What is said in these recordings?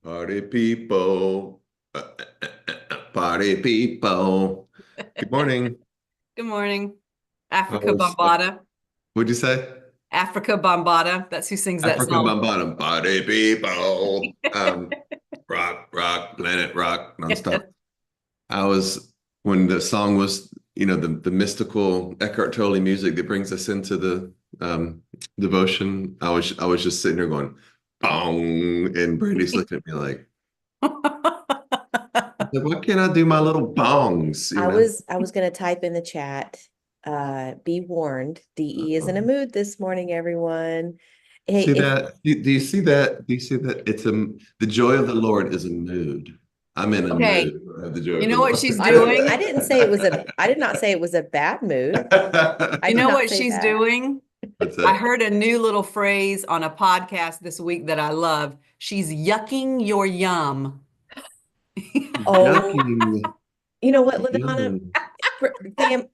Party people, party people. Good morning. Good morning. I Africa was, Bambaataa. what'd you say? Africa Bambaataa. That's who sings that Africa song. Bombardum, party people. Rock, rock, planet rock, nonstop. I was when the song was, the mystical Eckhart Tolle music that brings us into the devotion. I was just sitting there going, bong, and Brandy's looking at me like, why can't I do my little bongs, I was gonna type in the chat. Be warned, DE is in a mood this morning, everyone. Hey, See that? Do you see that? Do you see that? The joy of the Lord is a mood. I'm in a Okay. mood. I have the joy You of the know what she's Lord. doing? I did not say it was a bad mood. I You did know not what say she's that. doing? What's I that? heard a new little phrase on a podcast this week that I love. She's yucking your yum. Oh, Yucking. you know what, LaDonna? Yum.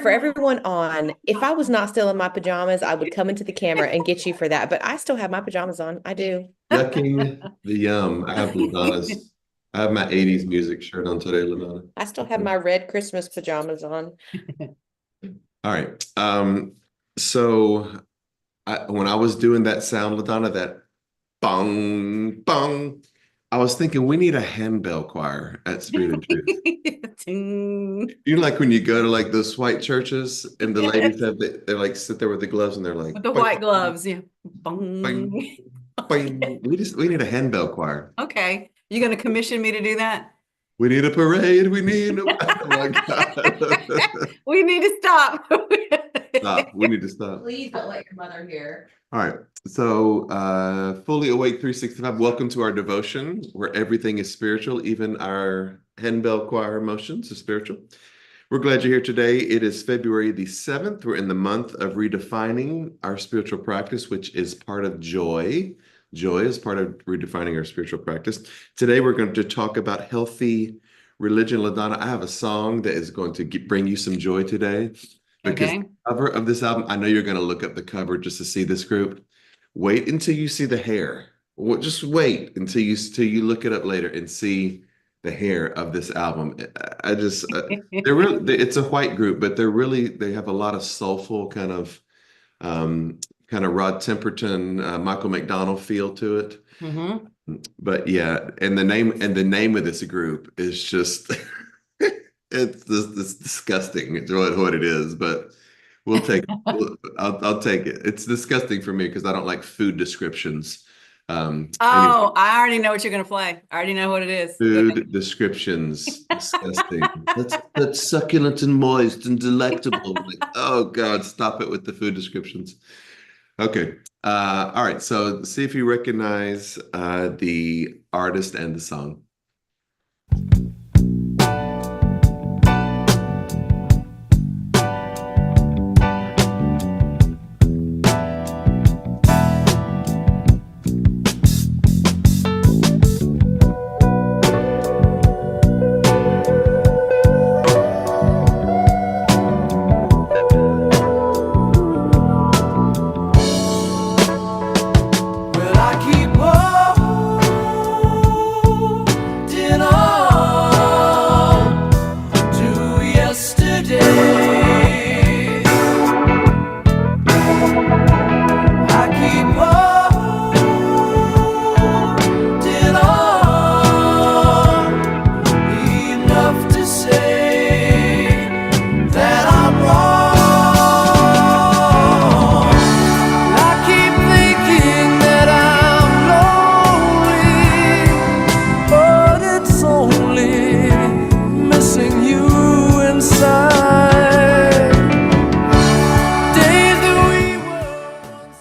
For everyone on, if I was not still in my pajamas, I would come into the camera and get you for that. But I still have my pajamas on. I do. Yucking the yum. I have my 80s music shirt on today, LaDonna. I still have my red Christmas pajamas on. All right. So when I was doing that sound, LaDonna, that bong, bong, I was thinking we need a handbell choir at Spirit and Truth. Ting. You know, like when you go to like those white churches and the ladies they like sit there with the gloves and they're like, With the boing, white gloves. Yeah. boing, Bong. boing. We need a handbell choir. Okay. You going to commission me to do that? We need a parade. Oh my God. We need to stop. Stop. We need to stop. Please don't let your mother hear. All right. So, Fully Awake 365, welcome to our devotion where everything is spiritual, even our handbell choir emotions are spiritual. We're glad you're here today. It is February the 7th. We're in the month of redefining our spiritual practice, which is part of joy. Joy is part of redefining our spiritual practice. Today, we're going to talk about healthy religion. LaDonna, I have a song that is going to bring you some joy today because Okay. the cover of this album, I know you're going to look up the cover just to see this group. Wait until you see the hair. Well, just wait until you look it up later and see the hair of this album. I just they're really it's a white group, but they have a lot of soulful kind of Rod Temperton, Michael McDonald feel to it. Mm-hmm. But yeah, and the name of this group is just it's disgusting. It's what it is, but we'll take it. I'll take it. It's disgusting for me because I don't like food descriptions. Anyway, Oh, I already know what you're going to play. I already know what it is. Go food descriptions, disgusting. That's succulent and moist and delectable. Like, oh God, stop it with the food descriptions. Okay. All right. So see if you recognize the artist and the song. Well, I keep holding on to yesterday. I keep holding on enough to say that I'm wrong. I keep thinking that I'm lonely, but it's only missing you inside. Days that we once.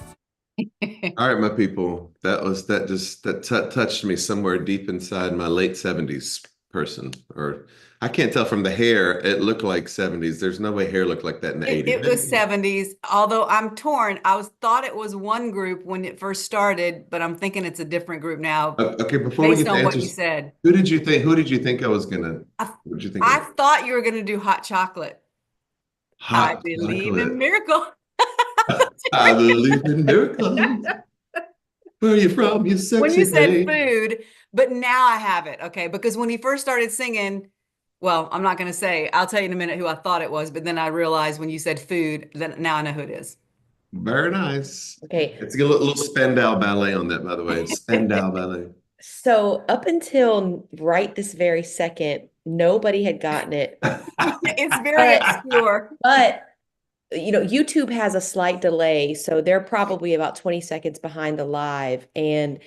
All right, my people. That touched me somewhere deep inside my late 70s person. Or I can't tell from the hair. It looked like 70s. There's no way hair looked like that in the 80s. It was 70s, although I'm torn. Thought it was one group when it first started, but I'm thinking it's a different group now Okay, before we based get to on what you answers, said. who did you think I was gonna? I, What did you think? I thought you were going to do hot chocolate. I Hot believe in chocolate. miracles. I believe in miracles. Where are you from, you when sexy you said babe? food, but now I have it. Okay. Because when he first started singing, well, I'm not going to say, I'll tell you in a minute who I thought it was, but then I realized when you said food, then now I know who it is. Very nice. Okay. It's a little Spandau ballet on that, by the way. Spandau ballet. So up until right this very second, nobody had gotten it. It's very obscure. But YouTube has a slight delay, so they're probably about 20 seconds behind the live. And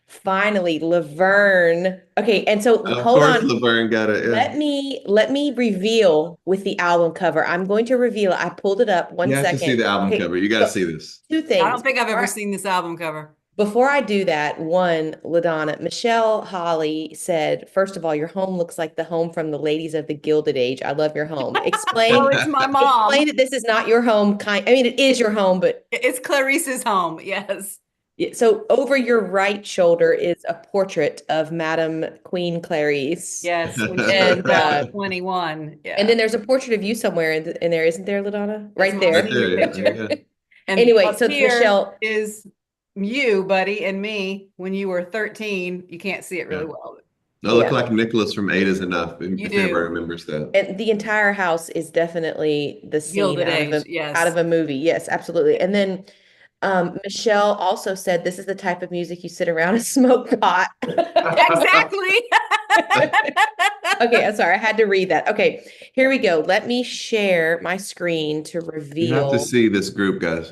finally, Laverne. Okay, and so Of hold course, on. Laverne got it. Yeah. Let me reveal with the album cover. I'm going to reveal it. I pulled it up one You have to second. see the album Okay, cover. You got to so see this. two things. I don't think I've ever seen this album cover. Before I do that, one, LaDonna, Michelle Holly said, first of all, your home looks like the home from the Ladies of the Gilded Age. I love your home. Explain. Oh, it's my mom. Explain that this is not your home. I mean, it is your home, but It's Clarice's home. Yes. so over your right shoulder is a portrait of Madame Queen Clarice. Yes. When she And, was about 21. Yeah. And then there's a portrait of you somewhere in there, isn't there, LaDonna? Right That's my there. Right there, yeah, picture. yeah. And Anyway, up so here Michelle is you, buddy, and me when you were 13. You can't see it really Yeah. well. I look Yeah. like Nicholas from Eight is Enough, You if do. anybody remembers that. And the entire house is definitely the scene Gilded out of Age, yes. out of a movie. Yes, absolutely. And then Michelle also said this is the type of music you sit around and smoke pot. Exactly. Okay, I'm sorry, I had to read that. Okay, here we go. Let me share my screen to You have reveal. to see this group, guys.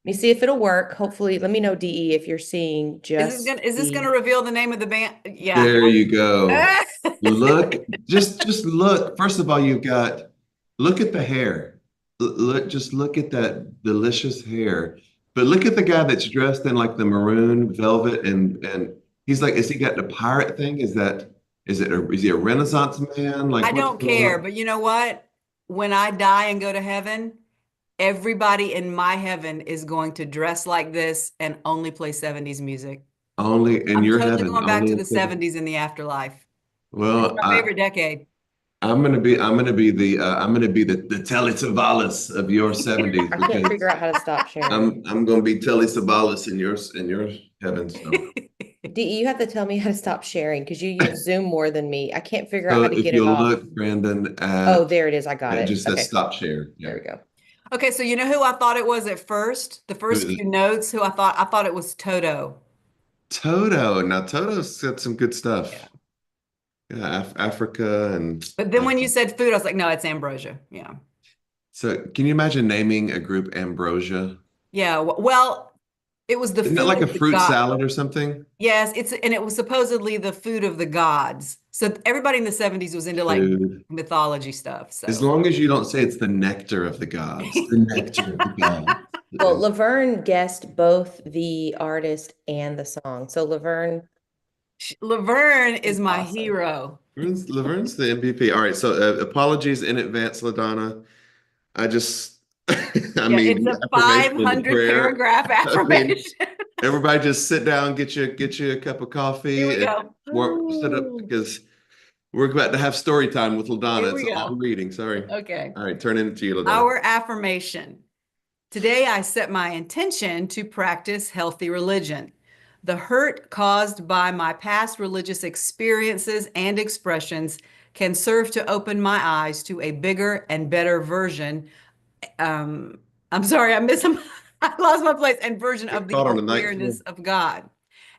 Let me see if it'll work. Hopefully, let me know, DE, if you're seeing just Is this gonna reveal the name of the band? Yeah. There you go. Look, just look. First of all, look at the hair. Just look at that delicious hair. But look at the guy that's dressed in like the maroon velvet and he's like, is he got the pirate thing? Is he a Renaissance man? Like, I what's don't going care, on? but you know what? When I die and go to heaven, everybody in my heaven is going to dress like this and only play 70s music. Only in I'm your totally heaven. going back only to in the heaven. 70s in the afterlife. Well, It's my favorite decade. I'm gonna be the Telly Savalas of your 70s I can't because figure out how to stop sharing. I'm gonna be Telly Savalas in your heaven. So. DE, you have to tell me how to stop sharing because you use Zoom more than me. I can't figure out So how to if get it you'll off. look, Brandon, Oh, there it is. I got it it. just says Okay, stop share. Yeah. there we go. Okay, so you know who I thought it was at first? The first Who is few notes, who I thought it was Toto. Toto. Now Toto's got some good stuff. Yeah. Yeah, Africa and But then when you said food, I was like, no, it's ambrosia. Yeah. so can you imagine naming a group Ambrosia? Yeah. Well, it was the Isn't food that like a of the fruit god. salad or something? Yes, and it was supposedly the food of the gods. So everybody in the 70s was into like Food. mythology stuff. So As long as you don't say it's the nectar of the gods. The nectar of the gods. Well, Laverne guessed both the artist and the song. So Laverne, Laverne is my Awesome. hero. Laverne's the MVP. All right, so apologies in advance, LaDonna. I just, I mean, It's a affirmation and 500 prayer. paragraph I mean, affirmation. everybody just sit down, get you a cup of coffee, Here we and go. sit up because we're about to have story time with LaDonna. Here It's we a go. long reading. Sorry. Okay. All right, turn it to you, LaDonna. Our affirmation. Today, I set my intention to practice healthy religion. The hurt caused by my past religious experiences and expressions can serve to open my eyes to a bigger and better version. I'm sorry, I lost my place, and version of the Caught on the ninth awareness of God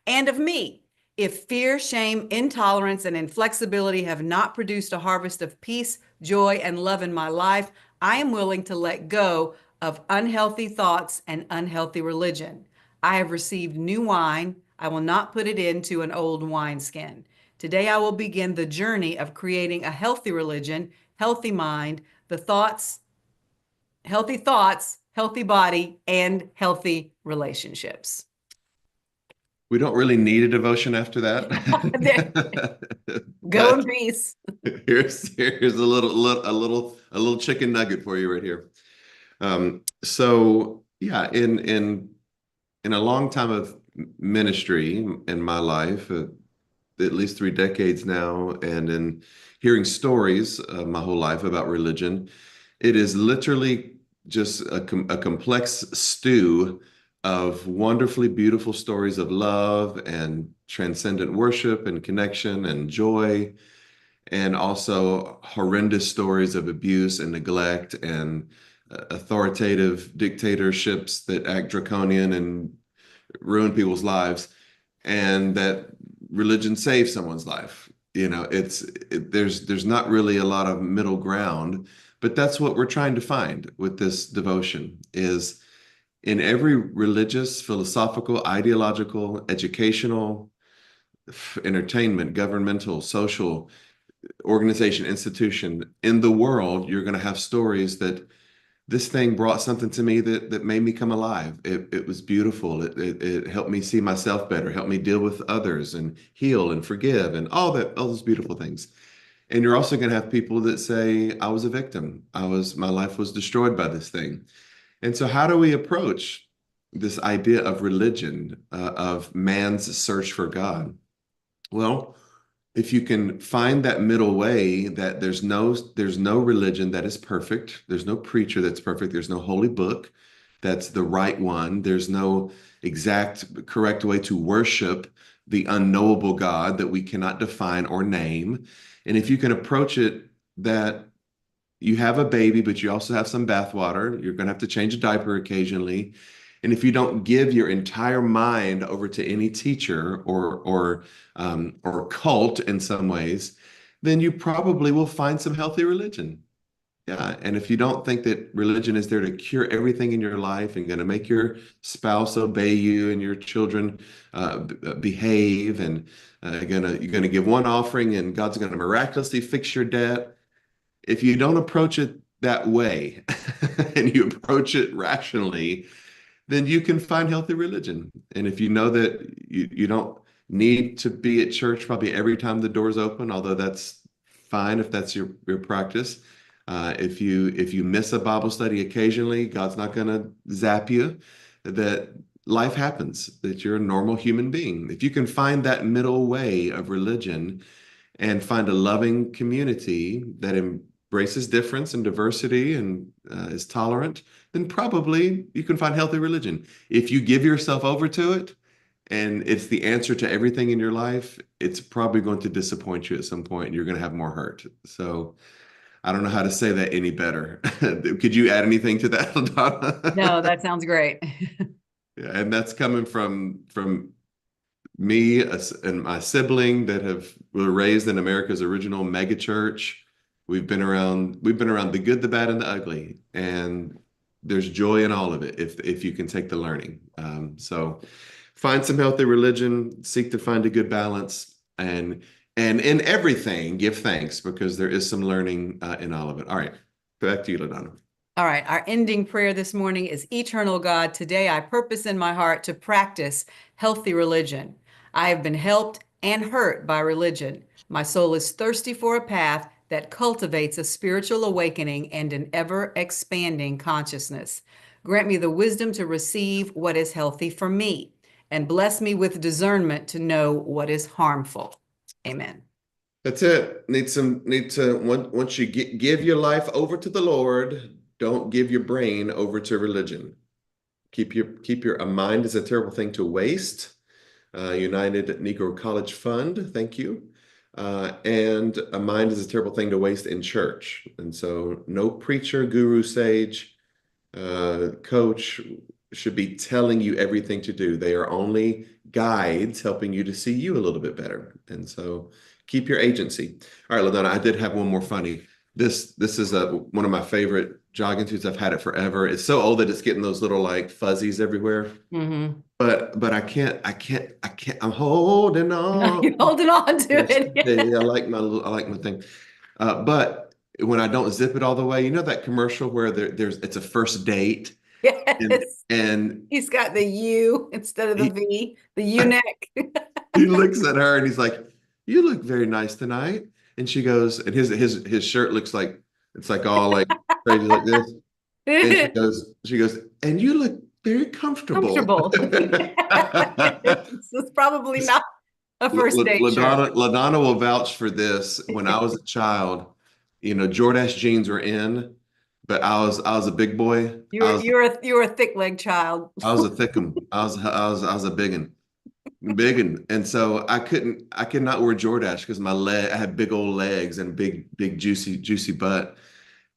and of me. If fear, shame, intolerance, and inflexibility have not produced a harvest of peace, joy, and love in my life, I am willing to let go of unhealthy thoughts and unhealthy religion. I have received new wine. I will not put it into an old wineskin. Today, I will begin the journey of creating a healthy religion, healthy mind, healthy thoughts, healthy body, and healthy relationships. We don't really need a devotion after that. Go in peace. Here's a little chicken nugget for you right here. So yeah, in a long time of ministry in my life, at least 3 decades now, and in hearing stories my whole life about religion, it is literally just a complex stew of wonderfully beautiful stories of love and transcendent worship and connection and joy, and also horrendous stories of abuse and neglect and authoritative dictatorships that act draconian and ruin people's lives, and that religion saves someone's life. There's not really a lot of middle ground, but that's what we're trying to find with this devotion is in every religious, philosophical, ideological, educational, entertainment, governmental, social organization, institution in the world, you're going to have stories that this thing brought something to me that made me come alive. It was beautiful. It helped me see myself better, helped me deal with others and heal and forgive and all those beautiful things. And you're also going to have people that say, I was a victim. My life was destroyed by this thing. And so how do we approach this idea of religion, of man's search for God? Well, if you can find that middle way, that there's no religion that is perfect. There's no preacher that's perfect. There's no holy book that's the right one. There's no exact correct way to worship the unknowable God that we cannot define or name. And if you can approach it that you have a baby, but you also have some bathwater, you're going to have to change a diaper occasionally. And if you don't give your entire mind over to any teacher or cult in some ways, then you probably will find some healthy religion. Yeah. And if you don't think that religion is there to cure everything in your life and going to make your spouse obey you and your children behave, and you're going to give one offering and God's going to miraculously fix your debt. If you don't approach it that way and you approach it rationally, then you can find healthy religion. And if you know that you don't need to be at church probably every time the doors open, although that's fine if that's your practice. If you miss a Bible study occasionally, God's not going to zap you. That life happens, that you're a normal human being. If you can find that middle way of religion and find a loving community that embraces difference and diversity and is tolerant, then probably you can find healthy religion. If you give yourself over to it and it's the answer to everything in your life, it's probably going to disappoint you at some point and you're going to have more hurt. So I don't know how to say that any better. Could you add anything to that, LaDonna? No, that sounds great. Yeah, and that's coming from me and my sibling that were raised in America's original mega church. We've been around the good, the bad, and the ugly, and there's joy in all of it if you can take the learning. So find some healthy religion, seek to find a good balance, and in everything, give thanks, because there is some learning in all of it. All right, back to you, LaDonna. All right, our ending prayer this morning is, Eternal God, today I purpose in my heart to practice healthy religion. I have been helped and hurt by religion. My soul is thirsty for a path that cultivates a spiritual awakening and an ever-expanding consciousness. Grant me the wisdom to receive what is healthy for me, and bless me with discernment to know what is harmful. Amen. That's it. Once you give your life over to the Lord, don't give your brain over to religion. A mind is a terrible thing to waste. United Negro College Fund, thank you. And a mind is a terrible thing to waste in church. And so no preacher, guru, sage, coach should be telling you everything to do. They are only guides helping you to see you a little bit better. And so keep your agency. All right, LaDonna, I did have one more funny. This is one of my favorite jogging suits. I've had it forever. It's so old that it's getting those little like fuzzies everywhere. Mm-hmm. But I can't. I'm holding on. You're holding on to it. Yeah, I like my thing. But when I don't zip it all the way, you know that commercial where it's a first date. Yes. And He's got the U instead of the V, the U neck. he looks at her and he's like, "You look very nice tonight." And she goes, and his shirt looks like it's like all like crazy like this. And she goes, "And you look very comfortable." This is probably not a first date shirt. LaDonna will vouch for this. When I was a child, Jordache jeans were in. but I was a big boy. You're a thick-legged child. I was a thickum. I was a biggin. And so I could not wear Jordache because I had big old legs and big juicy butt.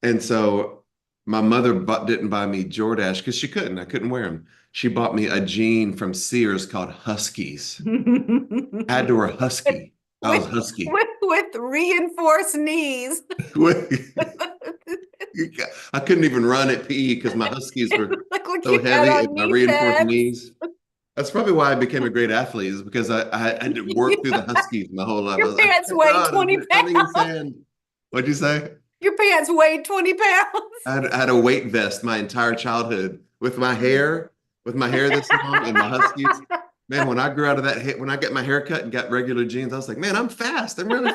And so my mother didn't buy me Jordache because I couldn't wear them. She bought me a jean from Sears called Huskies. I had to wear Husky. I was Husky. With reinforced knees. I couldn't even run at PE because my Huskies were Look like so you had heavy on and my knee reinforced pads. knees. That's probably why I became a great athlete, is because I had to work through the Huskies my whole life. I Your was like, pants "Oh weighed God, 20 I'm running in pounds. sand." What'd you say? Your pants weighed 20 pounds. I had a weight vest my entire childhood with my hair this long and my Huskies. Man, when I grew out of that, when I got my hair cut and got regular jeans, I was like, man, I'm fast. I'm really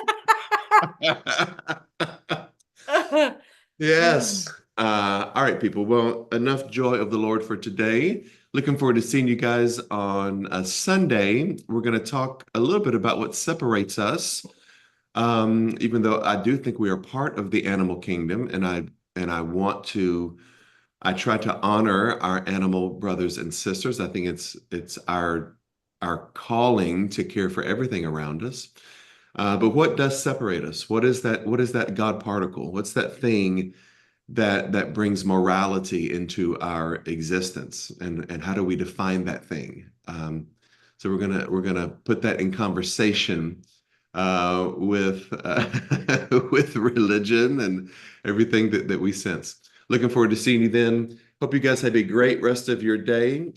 Yes. All right, people. Well, enough joy of the Lord for today. Looking forward to seeing you guys on a Sunday. We're going to talk a little bit about what separates us. Even though I do think we are part of the animal kingdom, and I try to honor our animal brothers and sisters. I think it's our calling to care for everything around us. But what does separate us? What is that God particle? What's that thing that brings morality into our existence? And how do we define that thing? So we're gonna put that in conversation with with religion and everything that we sense. Looking forward to seeing you then. Hope you guys have a great rest of your day.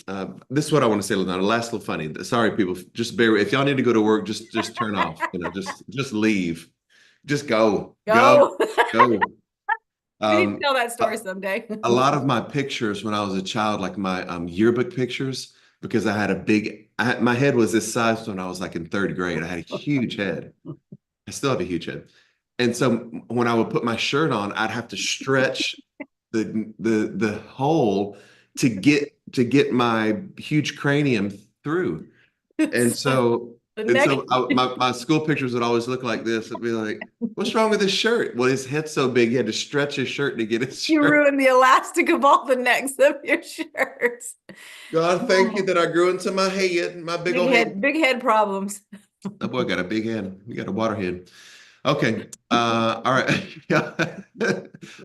This is what I want to say, LaDonna. Last little funny. Sorry, people. Just bear. If y'all need to go to work, just turn off. Just leave. Just go. Go. Go. We need to Um, tell that story someday. a lot of my pictures when I was a child, like my yearbook pictures, because my head was this size when I was like in third grade. I had a huge head. I still have a huge head. And so when I would put my shirt on, I'd have to stretch the hole to get my huge cranium through. And so my school pictures would always look like this. It'd be like, what's wrong with his shirt? Well, his head's so big, he had to stretch his shirt to get his You shirt. ruined the elastic of all the necks of your shirts. God, thank you that I grew into my head, my big old head. Big head problems. That boy got a big head. You got a water head. Okay. All right.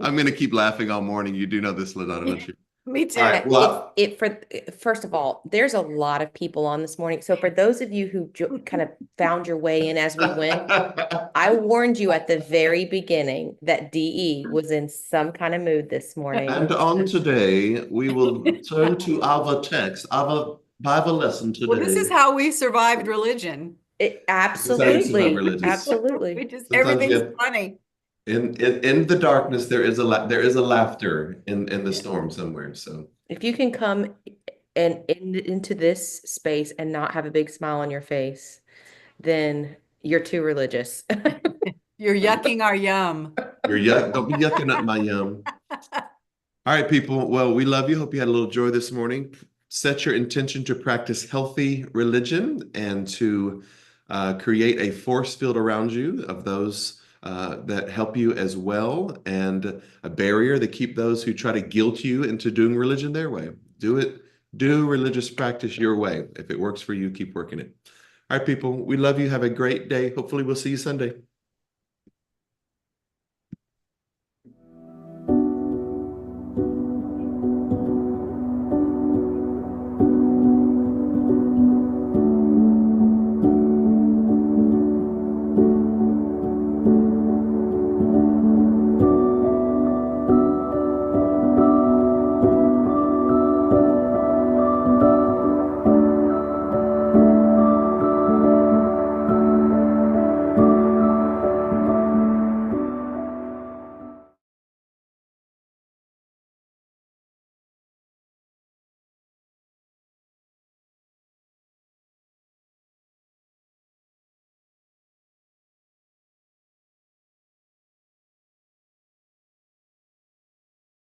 I'm gonna keep laughing all morning. You do know this, LaDonna, don't you? Me too. All right. Well, First of all, there's a lot of people on this morning. So for those of you who kind of found your way in as we went, I warned you at the very beginning that DE was in some kind of mood this morning. And on today, we will turn to our text, our Bible lesson today. Well, this is how we survived religion. Absolutely. religious. Absolutely. Everything's funny. In the darkness, there is a laughter in the storm somewhere. So If you can come into this space and not have a big smile on your face, then you're too religious. You're yucking our yum. don't be yucking up my yum. All right, people. Well, we love you. Hope you had a little joy this morning. Set your intention to practice healthy religion and to create a force field around you of those that help you as well, and a barrier to keep those who try to guilt you into doing religion their way. Do religious practice your way. If it works for you, keep working it. All right, people, we love you. Have a great day. Hopefully we'll see you Sunday.